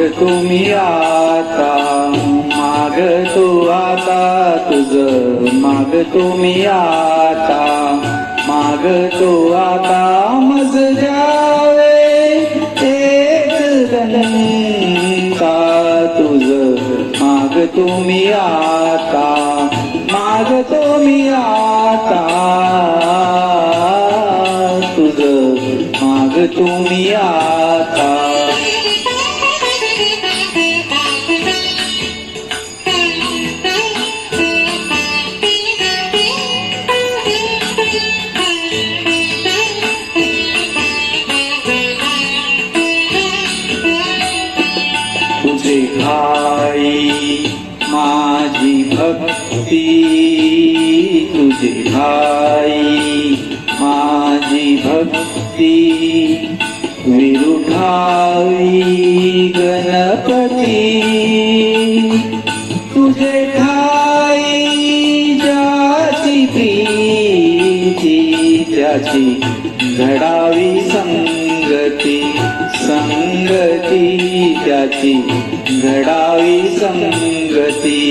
तुम्ही आता, मागतो आता तुझ मागतो मी आता, मागतो आता मज द्यावे एक दंका तुझ मागतो मी आता, मागतो मी आता तुझ मागतो मी आता. तुझे भाई माझी भक्ती, तुझे भाई माझी भक्ती, विरुठावी गणपती. तुझे ठाई ज्याची प्रीती, त्याची घडावी संगती, संगती त्याची घडावी संगती.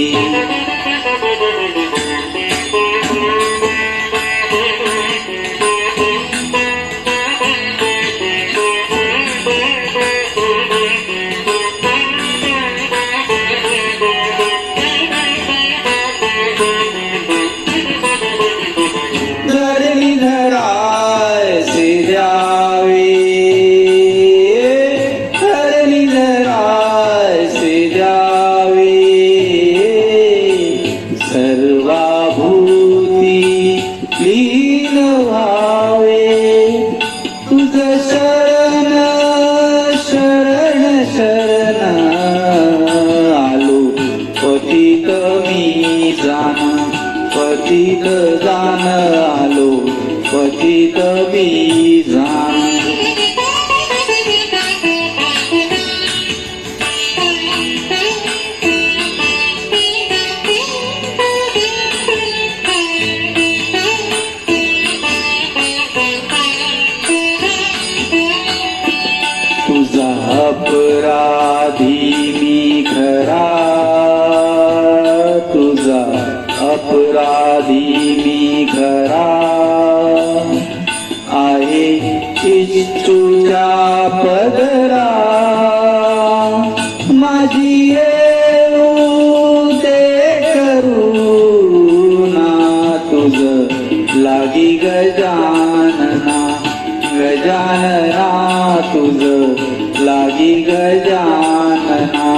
धरणी धरायसे द्यावे, धरणी धरायसे द्यावे, सर्वाभूती लीन व्हावे. तुझ शरण शरण शरण आलो पतित मी जाण, पतित जाण आलो पतित मी जाण. तुझा अपराधी मी खरा, तुझा अपराधी मी खरा, आहे इच्छुच्या पदरा. माझी येऊ ते करुणा, तुझ लागी गजानना, गजानना तुझ लागी गजानना,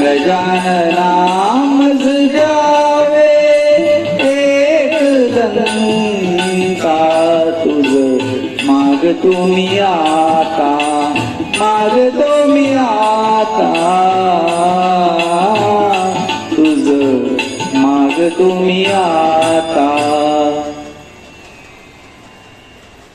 गजानना मज द्यावे एक दंका तुझ मागतो मी आता, मागतो मी आता तुझ मागतो मी आता.